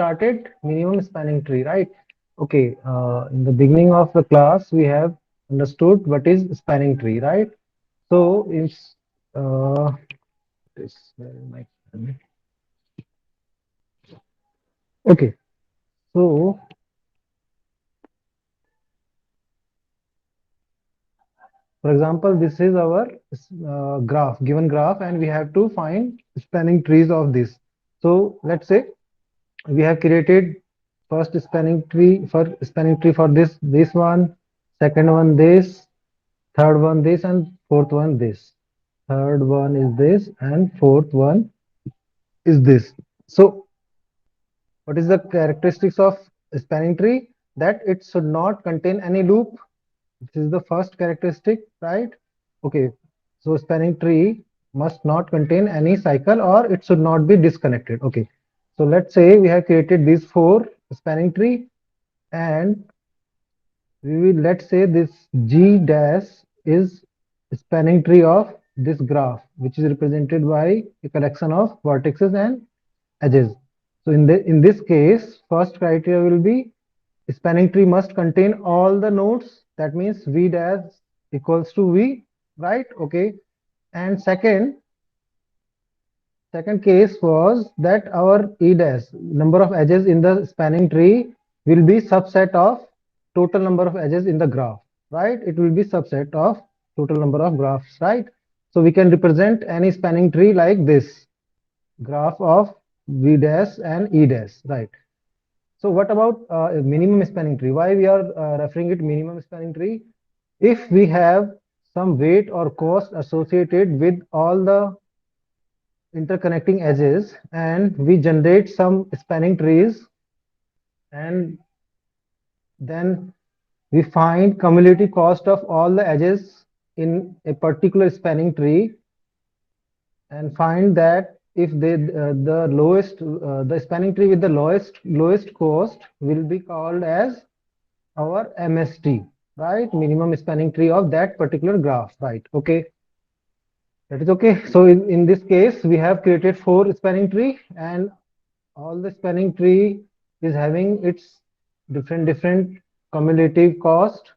started minimum spanning tree, right? Okay, in the beginning of the class, we have understood what is spanning tree, right? So, if this, my, okay, so for example, this is our graph, given graph, and we have to find spanning trees of this. So, let's say we have created first spanning tree for this one, second one this, third one this, and fourth one this. Third one is this, and fourth one is this. So what is the characteristics of a spanning tree? That it should not contain any loop. This is the first characteristic, right? Okay, so spanning tree must not contain any cycle, or it should not be disconnected. Okay, so let's say we have created these four spanning tree, and we will, let's say this G dash is spanning tree of this graph, which is represented by a collection of vertices and edges. So in this case, first criteria will be spanning tree must contain all the nodes. That means V dash equals to V, right? Okay. And second case was that our E dash, number of edges in the spanning tree, will be subset of total number of edges in the graph, right? It will be subset of total number of graphs, right? So we can represent any spanning tree like this graph of V dash and E dash, right? So what about a minimum spanning tree? Why we are referring it minimum spanning tree? If we have some weight or cost associated with all the interconnecting edges, and we generate some spanning trees, and then we find cumulative cost of all the edges in a particular spanning tree, and find that if the lowest the spanning tree with the lowest cost will be called as our MST, right? Minimum spanning tree of that particular graph, right? Okay, that is okay. So in this case, we have created four spanning tree, and all the spanning tree is having its different cumulative cost.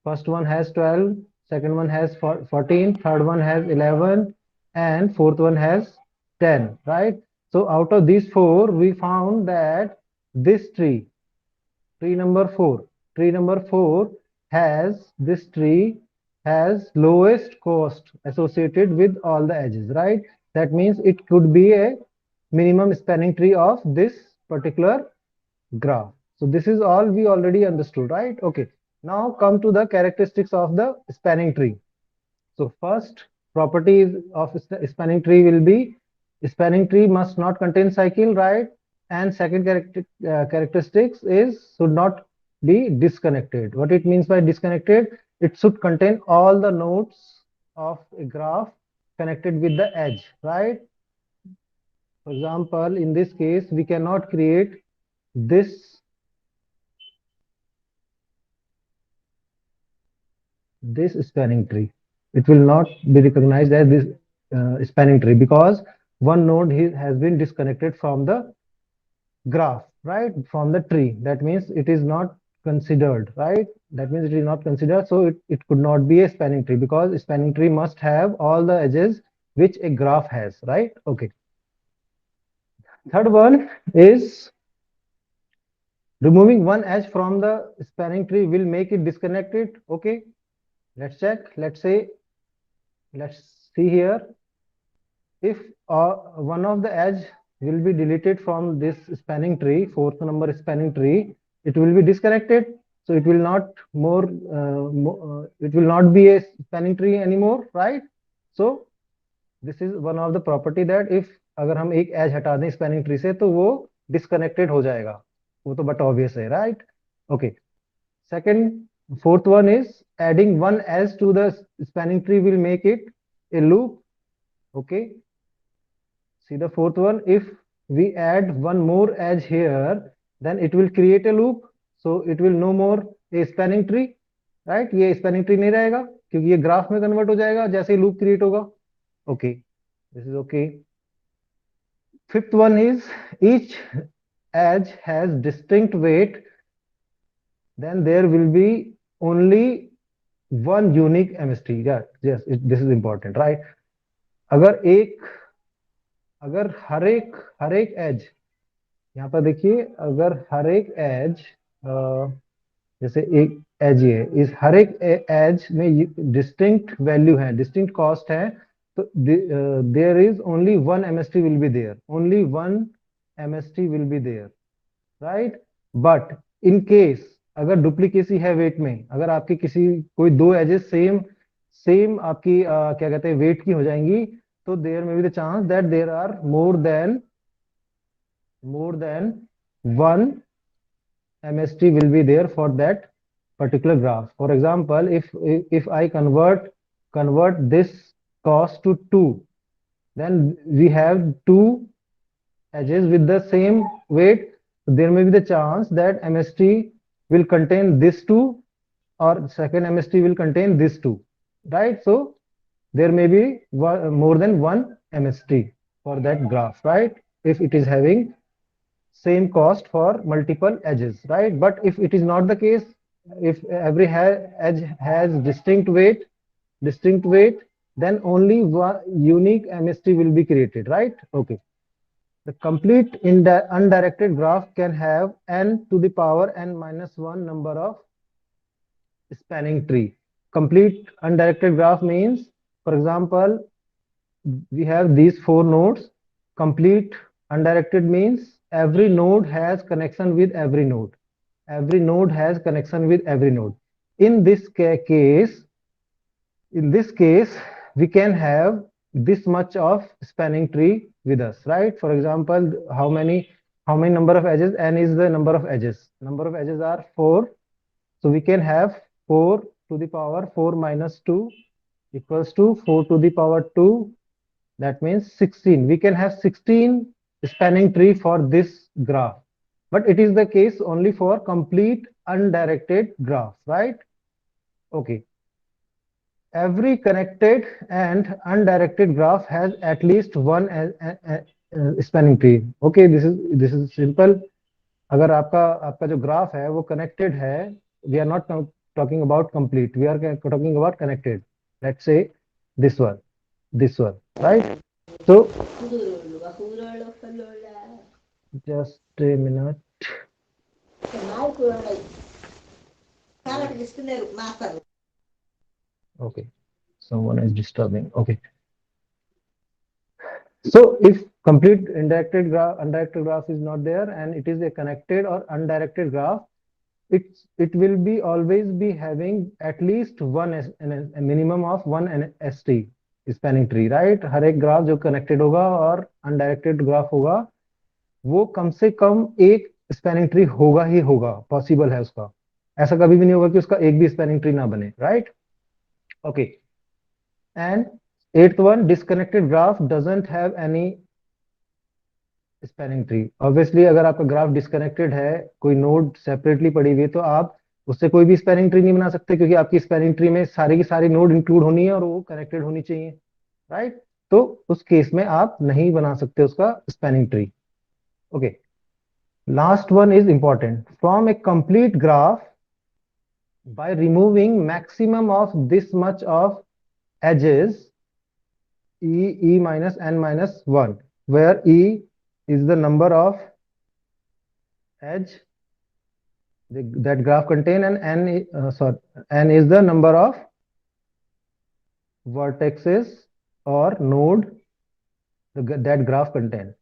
First one has 12, second one has 14, third one has 11, and fourth one has 10, right? So out of these four, we found that this tree number 4, tree number 4 has this tree has lowest cost associated with all the edges, right? That means it could be a minimum spanning tree of this particular graph. So this is all we already understood, right? Okay, now come to the characteristics of the spanning tree. So first property of spanning tree will be spanning tree must not contain cycle, right? And second characteristics is should not be disconnected. What it means by disconnected? It should contain all the nodes of a graph connected with the edge, right? For example, in this case, we cannot create this spanning tree. It will not be recognized as this spanning tree because one node has been disconnected from the graph, right? From the tree. That means it is not considered, right? That means it is not considered. So it could not be a spanning tree because a spanning tree must have all the edges which a graph has, right? Okay. Third one is removing one edge from the spanning tree will make it disconnected. Okay. Let's check. Let's see here. If one of the edge will be deleted from this spanning tree, fourth number spanning tree, it will be disconnected. So it will not it will not be a spanning tree anymore, right? So this is one of the property that if अगर हम एक edge हटा दें spanning tree से तो वो disconnected हो जाएगा. वो तो but obvious है, right? Okay. Second, fourth one is adding one edge to the spanning tree will make it a loop. Okay. See the fourth one, if we add one more edge here, then it will create a loop. So it will no more a spanning tree, right? ये spanning tree नहीं रहेगा क्योंकि ये graph में convert हो जाएगा जैसे ही loop create होगा. Okay, this is okay. Fifth one is each edge has distinct weight, then there will be only one unique MST. Yeah, yes, this is important, right? अगर एक अगर हर एक एज, यहाँ पर देखिए, अगर हर एक एज, जैसे एक एज ये इस हर एक एज में डिस्टिंक्ट वैल्यू है, डिस्टिंक्ट कॉस्ट है, तो there is only one MST will be there, only one MST will be there, right? But in case अगर डुप्लीकेसी है वेट में, अगर आपकी किसी कोई दो एजेस सेम सेम आपकी क्या कहते हैं वेट की हो जाएंगी, तो there may be the chance that there are more than one MST will be there for that particular graph. For example, if I convert this cost to 2, then we have two edges with the same weight. So there may be the chance that MST will contain this 2, or second MST will contain this 2, right? So there may be more than one MST for that graph, right? If it is having same cost for multiple edges, right? But if it is not the case, if every edge has distinct weight, then only one unique MST will be created, right? Okay. The complete undirected graph can have n to the power n minus 1 number of spanning tree. Complete undirected graph means, for example, we have these 4 nodes. Complete undirected means every node has connection with every node. Every node has connection with every node. In this case, we can have this much of spanning tree with us, right? For example, how many number of edges? N is the number of edges. Number of edges are 4. So we can have 4 to the power 4 minus 2 equals to 4 to the power 2. That means 16. We can have 16 spanning tree for this graph, but it is the case only for complete undirected graph, right? Okay. Every connected and undirected graph has at least one spanning tree. Okay, this is simple. अगर आपका जो graph है वो connected है, we are not talking about complete, we are talking about connected. Let's say this one, right? So just a minute. Okay, someone is disturbing. Okay. So if complete undirected graph is not there and it is a connected or undirected graph, it will be always be having at least a minimum of one ST spanning tree, right? हर एक graph जो connected होगा और undirected graph होगा, वो कम से कम एक spanning tree होगा ही होगा, पॉसिबल है उसका। ऐसा कभी भी नहीं होगा कि उसका एक भी स्पैनिंग ट्री ना बने, right? Okay. And eighth one, disconnected graph doesn't have any spanning tree. Obviously अगर आपका ग्राफ डिस्कनेक्टेड है, कोई नोड सेपरेटली पड़ी हुई है, तो आप उससे कोई भी स्पैनिंग ट्री नहीं बना सकते, क्योंकि आपकी स्पैनिंग ट्री में सारी की सारी नोड इंक्लूड होनी है और वो कनेक्टेड होनी चाहिए, राइट? तो उस केस में आप नहीं बना सकते उसका spanning tree. Okay, last one is important. From A complete graph, by removing maximum of this much of edges, e minus n minus 1, where e is the number of edge that graph contain and n is the number of vertices or node that graph contain.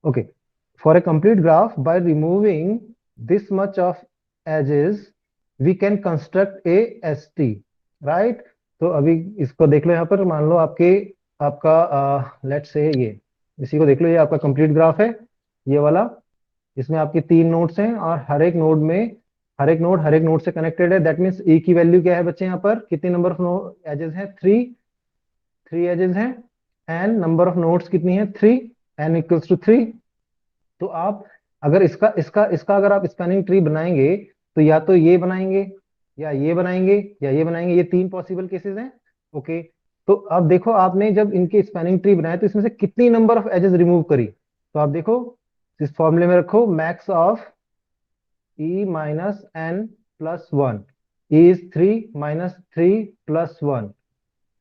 Okay, for a complete graph, by removing this much of edges we can construct a ST, right? तो अभी इसको देख लो, यहाँ पर मान लो आपका let's say ये, इसी को देख लो, ये आपका कंप्लीट ग्राफ है, ये वाला। इसमें आपके 3 नोड्स हैं और हर एक नोड से कनेक्टेड है। दैट मीन्स E की वैल्यू क्या है बच्चे? यहाँ पर कितने नंबर ऑफ एजेस हैं? 3 एजेस हैं। एंड नंबर ऑफ नोड्स कितनी है? 3, n इक्वल्स टू 3। तो आप अगर इसका अगर आप स्पैनिंग ट्री बनाएंगे, तो या तो ये बनाएंगे या ये बनाएंगे या ये बनाएंगे, ये 3 पॉसिबल केसेस हैं। ओके, तो अब देखो आपने जब इनके स्पैनिंग ट्री बनाए तो इसमें से कितनी नंबर ऑफ एजेस रिमूव करी, तो आप देखो इस फॉर्मूले में रखो max of e minus N plus one, e is 3 minus 3 plus one,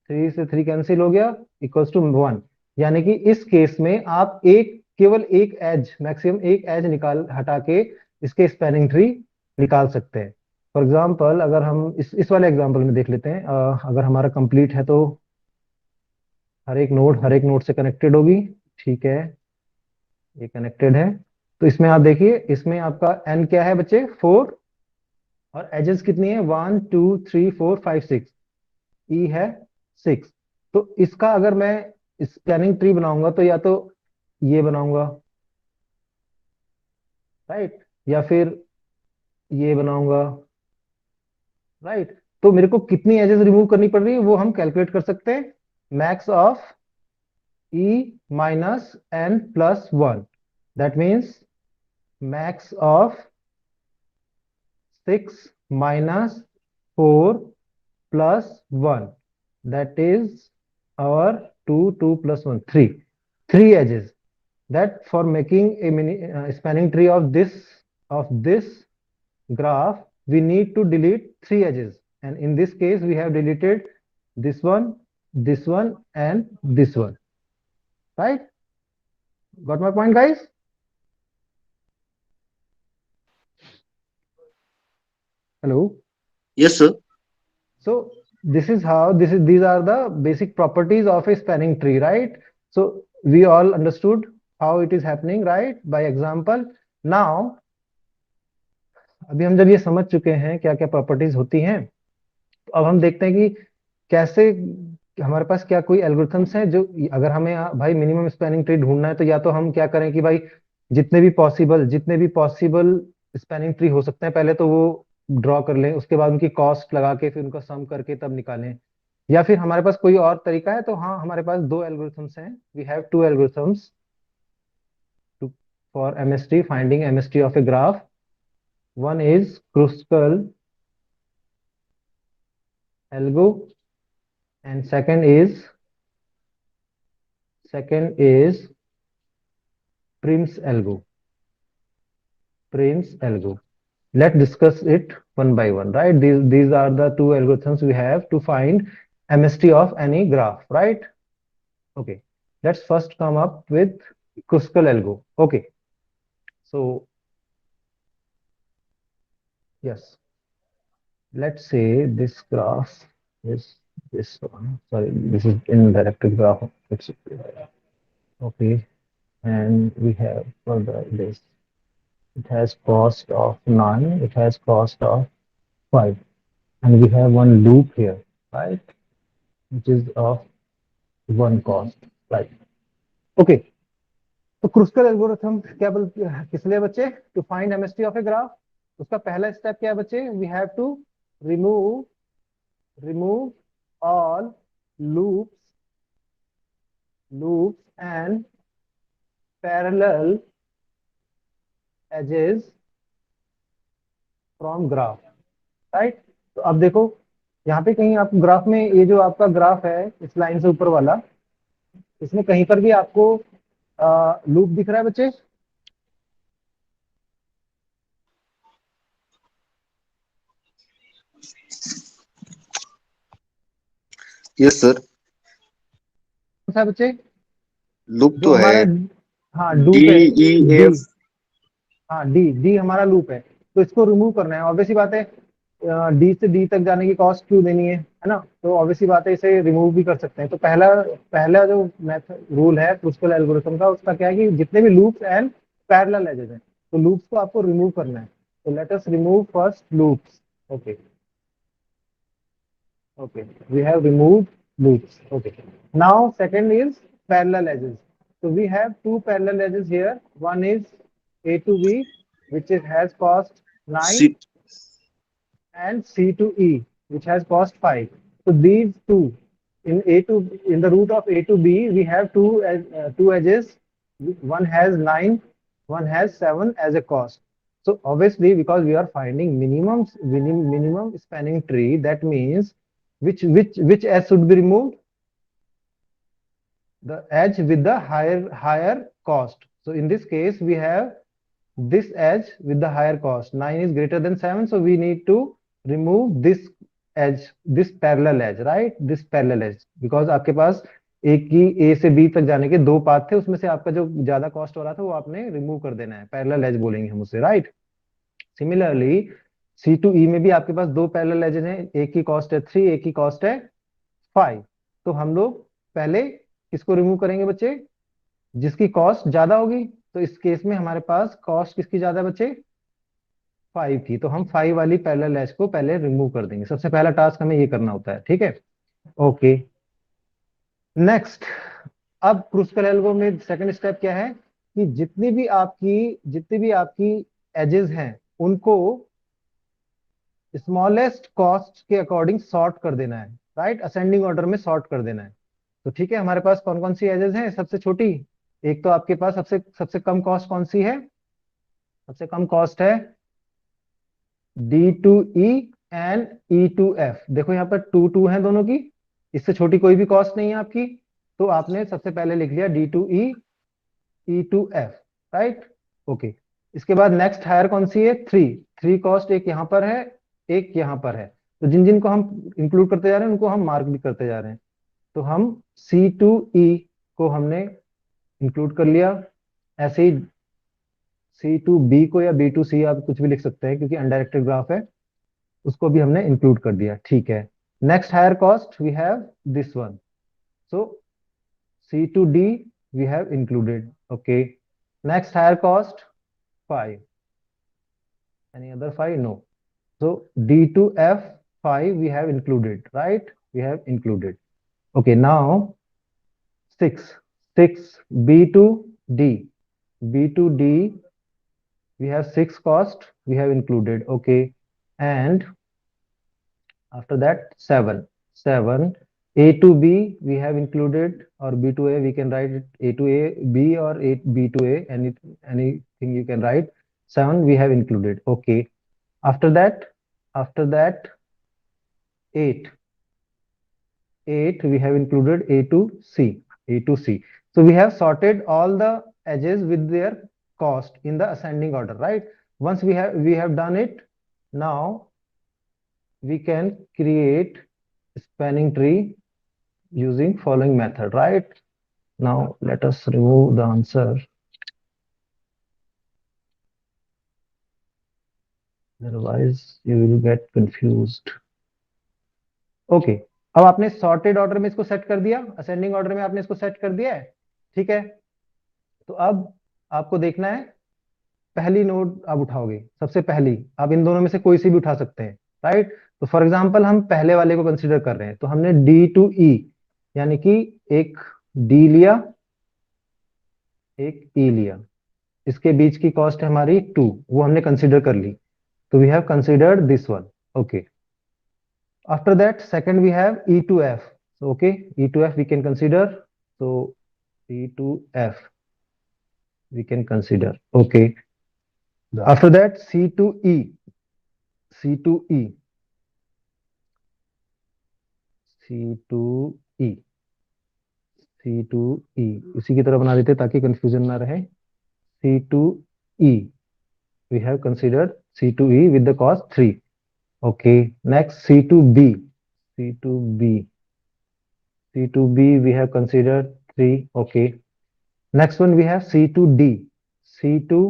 3 से 3 कैंसिल हो गया, इक्वल्स टू 1। यानी कि इस केस में आप केवल एक एज, मैक्सिमम एक एज निकाल हटा के इसके स्पैनिंग ट्री निकाल सकते हैं। फॉर एग्जाम्पल अगर हम इस वाले एग्जाम्पल में देख लेते हैं, अगर हमारा कंप्लीट है तो हर एक नोड से कनेक्टेड होगी, ठीक है, ये कनेक्टेड है। तो इसमें आप देखिए, इसमें आपका एन क्या है बच्चे, 4, और एजेस कितनी है, 1 2 3 4 5 6, ई है 6। तो इसका अगर मैं स्पैनिंग ट्री बनाऊंगा तो या तो ये बनाऊंगा, राइट, या फिर ये बनाऊंगा, राइट। तो मेरे को कितनी एजेस रिमूव करनी पड़ रही है वो हम कैलकुलेट कर सकते हैं, max of E minus N plus one, that means max of 6 minus 4 plus 1, that is our 2 2 plus 1 3, three edges, that for making a spanning tree of this graph we need to delete three edges, and in this case we have deleted this one and this one, right? Got my point, guys? Hello. Yes, sir. So these are the basic properties of a spanning tree, right? So we all understood how it is happening, right? By example. Now, अभी हम जब ये समझ चुके हैं क्या क्या properties होती हैं, तो अब हम देखते हैं कि कैसे हमारे पास क्या कोई एल्गोरिथम्स हैं जो, अगर हमें भाई मिनिमम स्पैनिंग ट्री ढूंढना है तो या तो हम क्या करें कि भाई जितने भी पॉसिबल स्पैनिंग ट्री हो सकते हैं पहले तो वो ड्रॉ कर लें, उसके बाद उनकी कॉस्ट लगा के फिर उनका सम करके तब निकालें, या फिर हमारे पास कोई और तरीका है। तो हाँ, हमारे पास दो एल्गोरिथम्स हैं, we have two algorithms for MST, finding MST of a graph. One is Kruskal algo and second is Prim's algo. Let's discuss it one by one, right? These are the two algorithms we have to find MST of any graph, right? Okay, let's first come up with Kruskal algo. Okay, so yes, let's say this graph is this one. Sorry, this is indirected graph. It's okay, and we have further this. It has cost of 9, it has cost of 5, and we have one loop here, right, which is of 1 cost, right? Okay, तो Kruskal algorithm क्या बोल किस लिए बच्चे, to find MST of a graph. उसका पहला step क्या है बच्चे, we have to remove remove all loops and parallel edges from graph, right. तो अब देखो यहाँ पे कहीं आप ग्राफ में, ये जो आपका ग्राफ है इस लाइन से ऊपर वाला, इसमें कहीं पर भी आपको लूप दिख रहा है बच्चे? Yes, sir. कौन सा है बच्चे, लूप जो तो हमारा, है हाँ डी लूप है, ई डी, एफ। हाँ डी डी हमारा लूप है, तो इसको रिमूव करना है। ऑब्वियस सी बात है, डी से डी तक जाने की कॉस्ट क्यों देनी है ना, तो ऑब्वियस सी बात है इसे रिमूव भी कर सकते हैं। तो पहला पहला जो मेथड रूल है क्रुस्कल एल्गोरिथम का, उसका क्या है कि जितने भी लूप्स एंड पैरेलल एजेस हैं, तो लूप्स को आपको रिमूव करना है। तो let us remove first loops. Okay, okay, we have removed loops. Okay, now second is parallel edges. So we have two parallel edges here, one is a to b, which has cost 9, C and c to e, which has cost 5. So these two, in the root of a to b we have two edges, one has 9, one has 7 as a cost. So obviously, because we are finding minimum spanning tree, that means which edge should be removed? The edge with the higher cost. So in this case, we have this edge with the higher cost. 9 is greater than 7, so we need to remove this edge, this parallel edge, right? This parallel edge, because आपके पास एक की ए से B तक जाने के दो path थे, उसमें से आपका जो ज्यादा कॉस्ट हो रहा था वो आपने रिमूव कर देना है, पैरेलल एज बोलेंगे हम उसे, राइट? सिमिलरली सी टू ई में भी आपके पास दो पैरेलल एजेस हैं, एक की कॉस्ट है 3, एक की कॉस्ट है 5। तो हम लोग पहले किसको रिमूव करेंगे बच्चे? जिसकी कॉस्ट ज्यादा होगी। तो इस केस में हमारे पास कॉस्ट किसकी ज्यादा है बच्चे? 5 की। तो हम 5 वाली पैरेलल एज को पहले रिमूव कर देंगे। सबसे पहला टास्क हमें ये करना होता है, ठीक है? ओके, नेक्स्ट, अब क्रूस्कल एल्गो में सेकंड स्टेप क्या है कि जितनी भी आपकी एजेस हैं उनको स्मॉलेस्ट कॉस्ट के अकॉर्डिंग सॉर्ट कर देना है, राइट? असेंडिंग ऑर्डर में सॉर्ट कर देना है। तो ठीक है, हमारे पास कौन कौन सी एजेस हैं? सबसे छोटी, एक तो आपके पास सबसे सबसे कम कॉस्ट कौन सी है? सबसे कम कॉस्ट है D to E and E to F. देखो यहाँ पर टू टू है दोनों की, इससे छोटी कोई भी कॉस्ट नहीं है आपकी। तो आपने सबसे पहले लिख लिया D to E to F, right? Okay, इसके बाद नेक्स्ट हायर कौन सी है? थ्री। थ्री कॉस्ट एक यहाँ पर है, एक यहाँ पर है। तो जिन जिन को हम इंक्लूड करते जा रहे हैं उनको हम मार्क भी करते जा रहे हैं। तो हम सी टू ई को हमने इंक्लूड कर लिया। ऐसे ही सी टू बी को या बी टू सी आप कुछ भी लिख सकते हैं क्योंकि अनडायरेक्टेड ग्राफ है, उसको भी हमने इंक्लूड कर दिया, ठीक है? Next higher cost we have this one, so C to D we have included, okay? Next higher cost 5, any other 5? No. So D to F 5 we have included, right? We have included. Okay, now 6. 6 B to D. B to D we have 6 cost we have included, okay? And after that 7. 7 A to B we have included, or B to A we can write it A to A B or A B to A, anything you can write. 7 we have included, okay? After that 8 we have included A to C. So we have sorted all the edges with their cost in the ascending order, right? Once we have done it, now we can create spanning tree using following method, right? Now let us remove the answer, otherwise you will get confused. Okay, अब आपने sorted order में इसको set कर दिया, ascending order में आपने इसको set कर दिया है, ठीक है? तो अब आपको देखना है पहली नोड आप उठाओगे। सबसे पहली आप इन दोनों में से कोई सी भी उठा सकते हैं, राइट? तो फॉर एग्जांपल हम पहले वाले को कंसीडर कर रहे हैं, तो हमने डी टू ई यानी कि एक डी लिया, एक ई लिया, इसके बीच की कॉस्ट है हमारी 2, वो हमने कंसीडर कर ली। तो we have considered this one, okay? After that, second we have E to F. So, okay, E to F we can consider. So E to F we can consider. Okay. After that, C to E. C to E. C to E. C to E. इसी की तरह बना देते ताकि confusion ना रहे। C to E. We have considered C to E with the cost 3. Okay. Next, C to B. C to B. C to B we have considered 3. Okay. Next one we have C to D. C to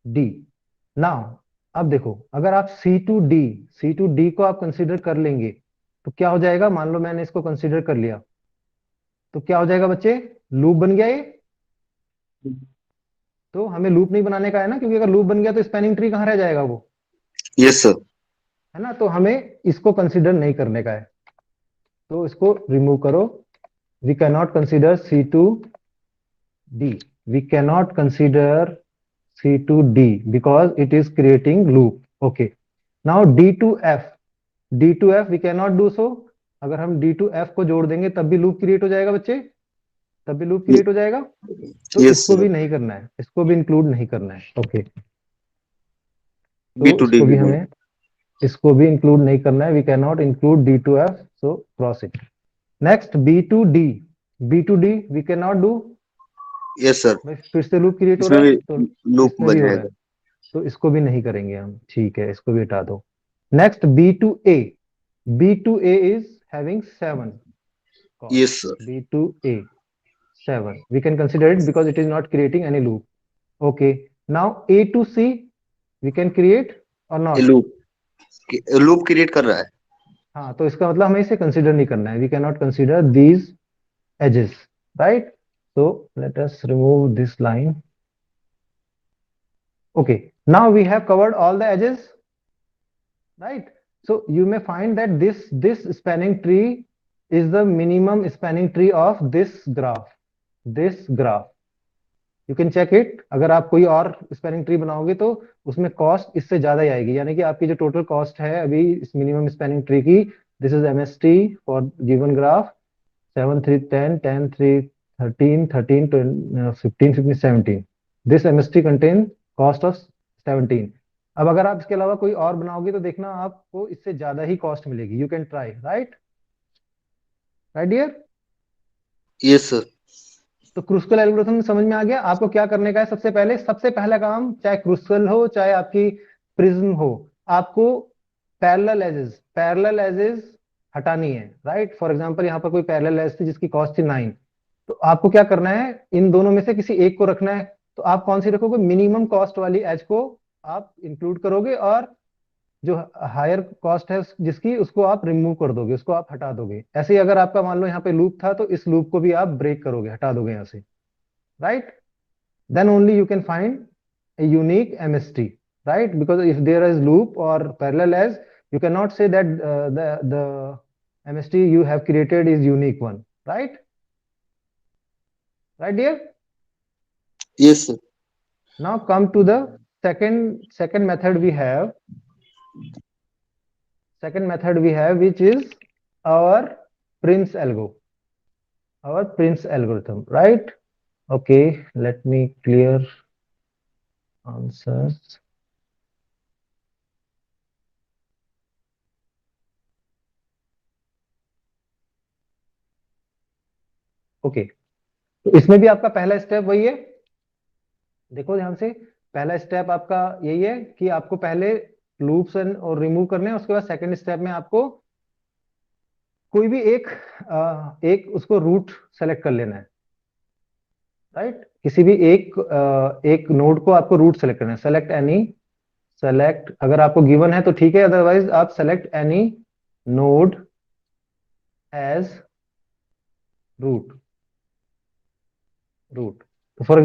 D. Now अब देखो, अगर आप C to D को आप consider कर लेंगे तो क्या हो जाएगा? मान लो मैंने इसको कंसीडर कर लिया, तो क्या हो जाएगा बच्चे? लूप बन गया ये। तो हमें लूप नहीं बनाने का है ना, क्योंकि अगर लूप बन गया तो स्पैनिंग ट्री कहाँ रह जाएगा वो, Yes, sir. है ना? तो हमें इसको कंसीडर नहीं करने का है, तो इसको रिमूव करो। We can not consider C to D, we can not consider C to D because it is creating loop, okay? Now D to F we can not do so. अगर हम D to F को जोड़ देंगे तब भी loop create हो जाएगा बच्चे, तब भी लूप क्रिएट हो जाएगा। तो Yes, इसको sir. भी नहीं करना है, इसको भी इंक्लूड नहीं करना है, ओके? B तो to D. इसको भी हमें इसको भी इंक्लूड नहीं करना है। We can not include D to F, so cross it. Next B to D we can not do. Yes sir, भाई फिर से लूप क्रिएट हो रहा इसमें है, भी तो लूप इसमें भी बन हो रहा है, जाएगा। तो इसको भी नहीं करेंगे हम, ठीक है, इसको भी हटा दो। Next B2A, B2A is having 7 cost, yes sir, B2A 7, we can consider it because it is not creating any loop. Okay, now A to C we can create or ये not? लूप क्रिएट कर रहा है। हाँ, तो इसका मतलब हमें इसे कंसीडर नहीं करना है, we cannot consider these edges, right? So let us remove this line. Okay, now we have covered all the edges, right? So you may find that this spanning tree is the minimum spanning tree of this graph, this graph. You can check it, अगर आप कोई और spelling tree बनाओगे तो उसमें cost इससे ज्यादा ही आएगी, यानी कि आपकी जो टोटल कॉस्ट है अभी इस मिनिमम स्पेलिंग ट्री की, this is MST for given graph 7 3 10 10 3 13 13 15 15 17, this MST contain cost of 17। अब अगर आप इसके अलावा कोई और बनाओगे तो देखना आपको इससे ज्यादा ही कॉस्ट मिलेगी, you can try, right right dear. Yes sir, तो क्रूस्कल एल्गोरिथम समझ में आ गया आपको क्या करने का है। सबसे पहला काम, चाहे क्रूस्कल हो चाहे आपकी प्रिज्म हो, आपको पैरेलल एजेस हटानी है, राइट। फॉर एग्जांपल यहाँ पर कोई पैरेलल एज थी जिसकी कॉस्ट थी 9, तो आपको क्या करना है, इन दोनों में से किसी एक को रखना है। तो आप कौन सी रखोगे, मिनिमम कॉस्ट वाली एज को आप इंक्लूड करोगे, और जो हायर कॉस्ट है जिसकी, उसको आप रिमूव कर दोगे, उसको आप हटा दोगे। ऐसे ही अगर आपका मान लो यहाँ पे लूप था, तो इस लूप को भी आप ब्रेक करोगे, हटा दोगे यहाँ से, right? Then only you can find a unique MST, right? Because if there is loop or parallel as, you cannot say that the MST you have created is unique one, right? Right, dear? Yes sir, Now come to the second method we have. Second method we have, which is our Prince algo, our Prince algorithm, right? Okay, let me clear answers. Okay, तो इसमें भी आपका पहला step वही है, देखो ध्यान से। पहला स्टेप आपका यही है कि आपको पहले लूप्स और रिमूव करने हैं, उसके बाद सेकंड स्टेप में आपको कोई भी एक उसको रूट सेलेक्ट कर लेना है, राइट। किसी भी एक नोड को आपको रूट सेलेक्ट करना है, सेलेक्ट अगर आपको गिवन है तो ठीक है, अदरवाइज आप select any node as root. तो फॉर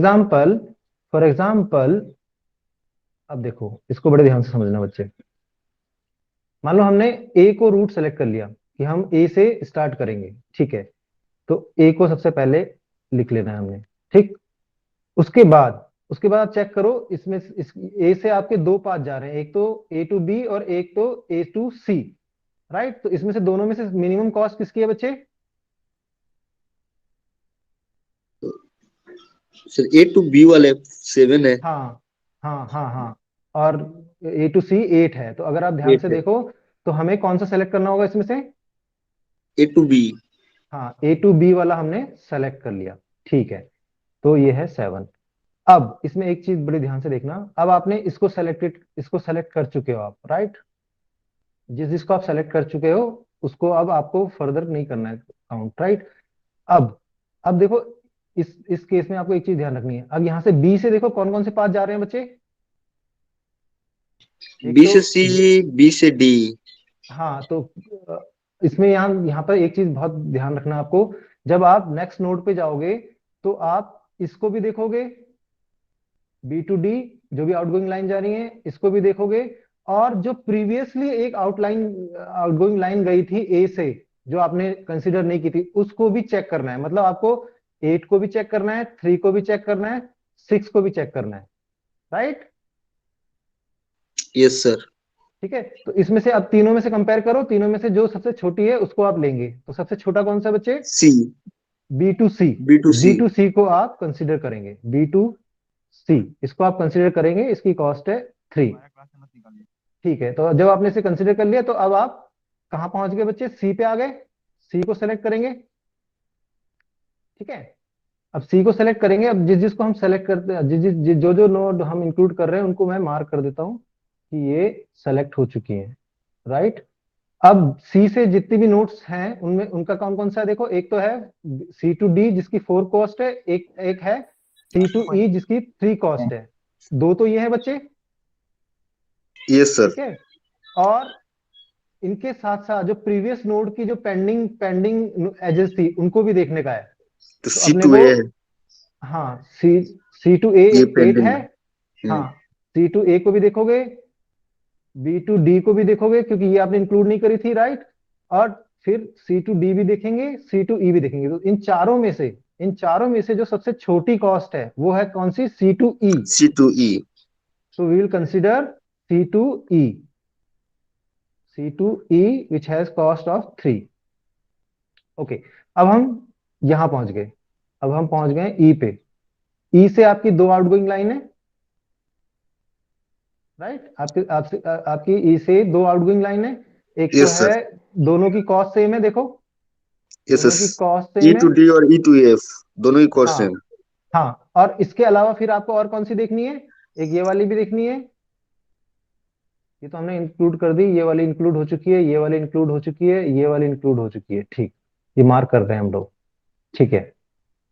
एग्जाम्पल अब देखो, इसको बड़े ध्यान से समझना बच्चे। मान लो हमने ए को रूट सेलेक्ट कर लिया कि हम ए से स्टार्ट करेंगे, ठीक है। तो ए को सबसे पहले लिख लेना है हमने, ठीक। उसके बाद आप चेक करो, इसमें इस ए से आपके दो पाथ जा रहे हैं, एक तो A to B और एक तो A to C, राइट। तो इसमें से दोनों में से मिनिमम कॉस्ट किसकी है बच्चे? सर A to B वाले 7 है, हाँ हाँ, और A to C 8 है। तो अगर आप ध्यान 8 से है। देखो तो हमें कौन सा सेलेक्ट करना होगा इसमें से? A to B, हाँ, A to B वाला हमने सेलेक्ट कर लिया, ठीक है। तो ये है 7। अब इसमें एक चीज बड़ी ध्यान से देखना, अब आपने इसको सेलेक्ट कर चुके हो आप, राइट। जिसको आप सेलेक्ट कर चुके हो उसको अब आपको फर्दर नहीं करना है काउंट, राइट। अब अब देखो, इस केस में आपको एक चीज ध्यान रखनी है। अब यहाँ से बी से देखो कौन कौन से पाथ जा रहे हैं बच्चे? एक B तो से C, B से D। हाँ, तो अ, इसमें यहाँ पर एक चीज बहुत ध्यान रखना आपको, जब आप नेक्स्ट नोड पे जाओगे तो आप इसको भी देखोगे, B to D जो भी आउटगोइंग लाइन जा रही है इसको भी देखोगे, और जो प्रीवियसली एक आउटगोइंग लाइन गई थी ए से, जो आपने कंसिडर नहीं की थी, उसको भी चेक करना है। मतलब आपको 8 को भी चेक करना है, 3 को भी चेक करना है, 6 को भी चेक करना है, राइट। यस सर, ठीक है, तो इसमें से अब तीनों में से कंपेयर करो, तीनों में से जो सबसे छोटी है उसको आप लेंगे। तो सबसे छोटा कौन सा बच्चे? C, B to C। B B to C। To C को आप कंसिडर करेंगे, B to C इसको आप कंसिडर करेंगे, इसकी कॉस्ट है 3। ठीक है, तो जब आपने इसे कंसिडर कर लिया तो अब आप कहाँ पहुंच गए बच्चे? सी पे आ गए, सी को सेलेक्ट करेंगे, ठीक है। अब सी को सेलेक्ट करेंगे। अब जिस जिसको हम सेलेक्ट करते हैं, जो जो नोड हम इंक्लूड कर रहे हैं उनको मैं मार्क कर देता हूँ कि ये सेलेक्ट हो चुकी हैं, राइट। अब सी से जितनी भी नोट्स हैं उनमें उनका कौन कौन सा है देखो, एक तो है सी टू डी जिसकी 4 कॉस्ट है, एक एक है सी टू ई जिसकी 3 कॉस्ट है। दो तो ये है बच्चे, यस सर। ठीक है। और इनके साथ साथ जो प्रीवियस नोड की जो पेंडिंग पेंडिंग एजेस थी उनको भी देखने का है। तो तो सी अपने टू को, ए है, हाँ, सी टू ए ये 8 पेंडिंग है। है। हाँ, सी टू ए को भी देखोगे, बी टू डी को भी देखोगे क्योंकि ये आपने इंक्लूड नहीं करी थी, राइट। और फिर सी टू डी भी देखेंगे, सी टू ई भी देखेंगे। तो इन चारों में से जो सबसे छोटी कॉस्ट है वो है कौन सी, सी to E. C to E. तो we will consider C to E, C to E which has cost of 3। Okay, अब हम यहां पहुंच गए। अब हम पहुंच गए ई पे। ई से आपकी दो आउटगोइंग लाइन है, राइट। आपकी ई से दो आउटगोइंग लाइन है। एक तो यस है, सर। दोनों की कॉस्ट सेम है देखो, यस दोनों की सर। कॉस्ट ई सेम है। टू डी और ई टू एफ दोनों ही कॉस्ट हाँ है। हाँ, और इसके अलावा फिर आपको और कौन सी देखनी है, एक ये वाली भी देखनी है। ये तो हमने इंक्लूड कर दी, ये वाली इंक्लूड हो चुकी है, ये वाली इंक्लूड हो चुकी है, ये वाली इंक्लूड हो चुकी है, ठीक। ये मार्क कर रहे हैं हम लोग, ठीक है।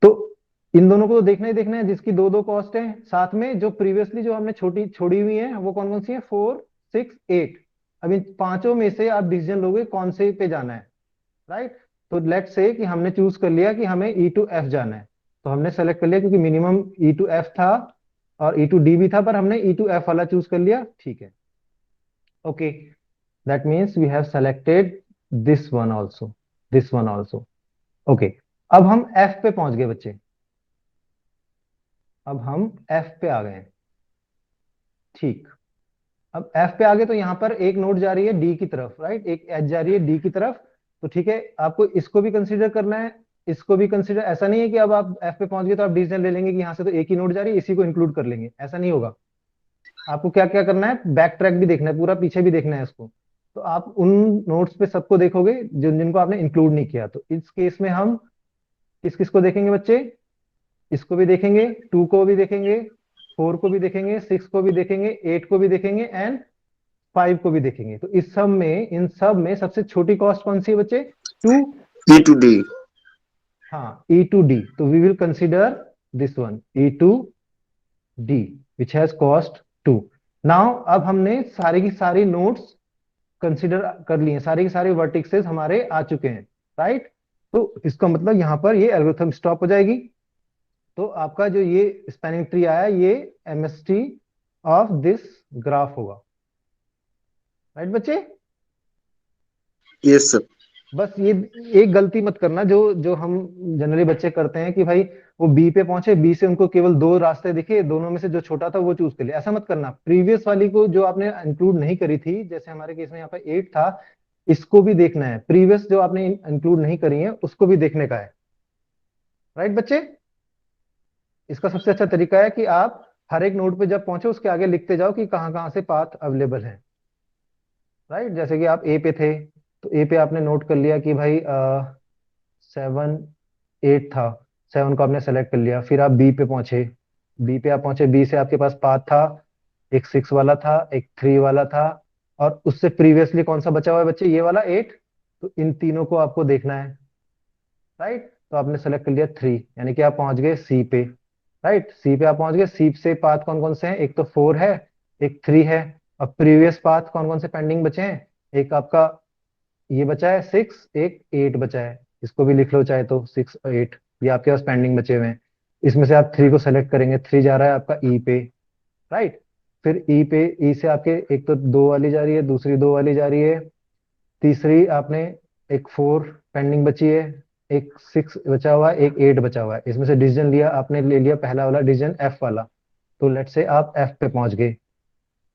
तो इन दोनों को तो देखना ही देखना है जिसकी दो दो कॉस्ट है। साथ में जो प्रीवियसली जो हमने छोटी छोड़ी हुई है वो कौन कौन सी है, 4 6 8। अब इन पांचों में से आप डिसीजन लोगे कौन से पे जाना है, राइट। तो लेट से कि हमने चूज कर लिया कि हमें ई टू एफ जाना है। तो हमने सेलेक्ट कर लिया क्योंकि मिनिमम ई टू एफ था और ई टू डी भी था, पर हमने ई टू एफ वाला चूज कर लिया, ठीक है। Okay, that means we have selected this one also, this one also. Okay, अब हम एफ पे पहुंच गए बच्चे। अब हम एफ पे आ गए हैं, ठीक। अब एफ पे आ गए तो यहां पर एक नोट जा रही है डी की तरफ, राइट, एक एच जा रही है डी की तरफ। तो ठीक है, आपको इसको भी कंसीडर करना है, इसको भी कंसीडर। ऐसा नहीं है कि अब आप एफ पे पहुंच गए तो आप डिसीजन ले लेंगे कि यहाँ से तो एक ही नोट जा रही है इसी को इंक्लूड कर लेंगे, ऐसा नहीं होगा। आपको क्या क्या करना है, बैक ट्रैक भी देखना है, पूरा पीछे भी देखना है इसको। तो आप उन नोट्स पे सबको देखोगे जिनको आपने इंक्लूड नहीं किया। तो इस केस में हम किस किस को देखेंगे बच्चे, इसको भी देखेंगे, 2 को भी देखेंगे, 4 को भी देखेंगे, 6 को भी देखेंगे, 8 को भी देखेंगे एंड 5 को भी देखेंगे। तो इस सब में, इन सब में सबसे छोटी कॉस्ट कौन सी है बच्चे, 2। E to D. हाँ, ई टू डी। तो we will consider this one, E to D which has cost 2। Now अब हमने सारी की सारी नोट्स कंसिडर कर लिए, सारे के सारे वर्टिक्सेस हमारे आ चुके हैं, राइट। तो इसका मतलब यहां पर ये एल्गोरिथम स्टॉप हो जाएगी। तो आपका जो ये स्पैनिंग ट्री आया ये एमएसटी ऑफ दिस ग्राफ होगा, राइट बच्चे। Yes sir. बस ये एक गलती मत करना जो जो हम जनरली बच्चे करते हैं कि भाई वो बी पे पहुंचे, बी से उनको केवल दो रास्ते दिखे, दोनों में से जो छोटा था वो चूज कर लिया। ऐसा मत करना, प्रीवियस वाली को जो आपने इंक्लूड नहीं करी थी, जैसे हमारे केस में यहाँ पे 8 था, इसको भी देखना है। प्रीवियस जो आपने इंक्लूड नहीं करी है उसको भी देखने का है, राइट बच्चे। इसका सबसे अच्छा तरीका है कि आप हर एक नोड पे जब पहुंचे उसके आगे लिखते जाओ कि कहाँ कहाँ से पाथ अवेलेबल है, राइट। जैसे कि आप ए पे थे तो ए पे आपने नोट कर लिया कि भाई 7 8 था, 7 को आपने सेलेक्ट कर लिया। फिर आप बी पे पहुंचे, बी पे आप पहुंचे, बी से आपके पास पाथ था, एक 6 वाला था, एक 3 वाला था, और उससे प्रीवियसली कौन सा बचा हुआ है बच्चे, ये वाला 8। तो इन तीनों को आपको देखना है, राइट। तो आपने सेलेक्ट कर लिया 3, यानी कि आप पहुंच गए सी पे, राइट। सी पे आप पहुंच गए। सी से पाथ कौन कौन से हैं, एक तो 4 है, एक 3 है। और प्रीवियस पाथ कौन कौन से पेंडिंग बचे हैं, एक आपका ये बचा है 6, एक 8 बचा है। इसको भी लिख लो चाहे तो, 6 और 8 ये आपके पास पेंडिंग बचे हुए हैं। इसमें से आप 3 को सेलेक्ट करेंगे, 3 जा रहा है आपका ई पे, राइट। फिर ई पे, ई से आपके एक तो 2 वाली जा रही है, दूसरी 2 वाली जा रही है, तीसरी आपने एक 4 पेंडिंग बची है, एक 6 बचा हुआ है, एक 8 बचा हुआ है। इसमें से डिसीजन लिया आपने, ले लिया पहला वाला डिसीजन, एफ वाला। तो लेट से आप एफ पे पहुंच गए,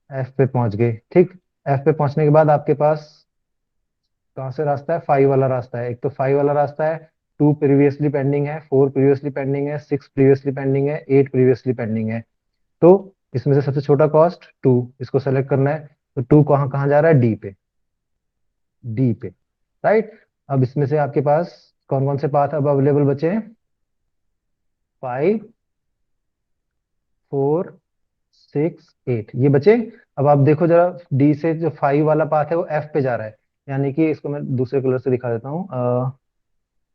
एफ पे पहुंच गए, ठीक। एफ पे पहुंचने के बाद आपके पास कहाँ से रास्ता है, 5 वाला रास्ता है। एक तो 5 वाला रास्ता है, 2 प्रीवियसली पेंडिंग है, 4 प्रीवियसली पेंडिंग है, 6 प्रीवियसली पेंडिंग है, 8 प्रीवियसली पेंडिंग है। तो इसमें से सबसे छोटा कॉस्ट 2, इसको सेलेक्ट करना है। तो 2 कहाँ कहाँ जा रहा है, डी पे, डी पे, राइट। अब इसमें से आपके पास कौन कौन से पाथ अब अवेलेबल बचे हैं, 5 4 6 8 ये बचे। अब आप देखो जरा, डी से जो 5 वाला पाथ है वो एफ पे जा रहा है, यानी कि इसको मैं दूसरे कलर से दिखा देता हूँ।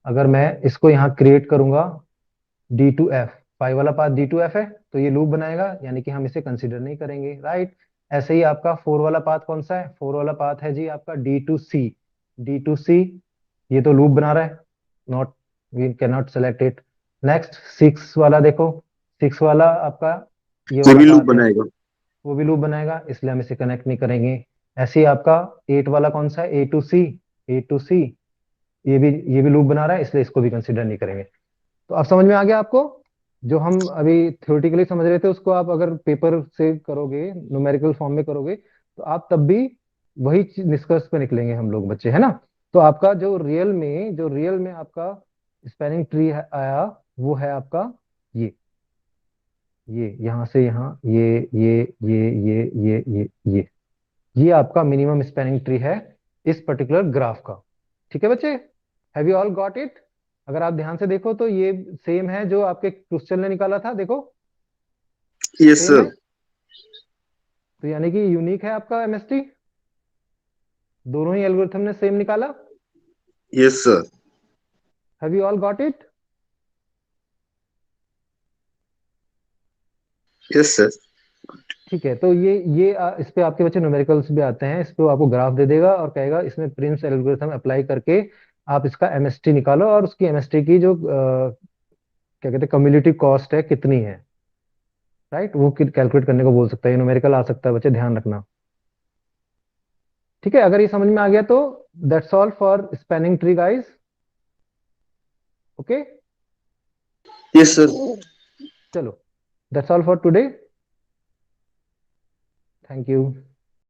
अगर मैं इसको यहाँ क्रिएट करूंगा डी टू एफ, 5 वाला पाथ डी टू एफ है, तो ये लूप बनाएगा, यानी कि हम इसे कंसिडर नहीं करेंगे, राइट। ऐसे ही आपका 4 वाला पाथ कौन सा है? 4 वाला पाथ है जी आपका D to C. D to C, ये तो लूप बना रहा है, not, we can not select it. Next 6 वाला देखो, 6 वाला आपका ये ये वाला भी लूप पाथ है, बनाएगा। वो भी लूप बनाएगा, इसलिए हम इसे कनेक्ट नहीं करेंगे। ऐसे ही आपका 8 वाला कौन सा है? ए to C. A to C, ये भी लूप बना रहा है, इसलिए इसको भी कंसिडर नहीं करेंगे। तो अब समझ में आ गया आपको? जो हम अभी थ्योरेटिकली समझ रहे थे, उसको आप अगर पेपर से करोगे, न्यूमेरिकल फॉर्म में करोगे, तो आप तब भी वही निष्कर्ष पे निकलेंगे हम लोग बच्चे, है ना। तो आपका जो रियल में आपका स्पैनिंग ट्री आया, वो है आपका ये ये यहाँ से यहाँ, ये आपका मिनिमम स्पैनिंग ट्री है इस पर्टिकुलर ग्राफ का। ठीक है बच्चे, have you all got it? अगर आप ध्यान से देखो तो ये सेम है जो आपके क्वेश्चन ने निकाला था, देखो यस सेम है। सर। तो यानी कि यूनिक है आपका एमएसटी, दोनों ही एल्गोरिथम ने सेम निकाला। Yes sir. Have you all got it? Yes sir. ठीक है, तो ये इस पे आपके बच्चे न्यूमेरिकल्स भी आते हैं, इस पे वो आपको ग्राफ दे देगा और कहेगा इसमें प्रिंस एल्गोरिथम अप्लाई करके आप इसका एमएसटी निकालो, और उसकी एमएसटी की जो क्या कहते हैं कम्युलेटिव कॉस्ट है कितनी है, राइट, वो कैलकुलेट करने को बोल सकता है। न्यूमेरिकल आ सकता है बच्चे, ध्यान रखना। ठीक है, अगर ये समझ में आ गया तो that's all for spanning tree guys. Okay, yes sir. चलो, that's all for today. Thank you.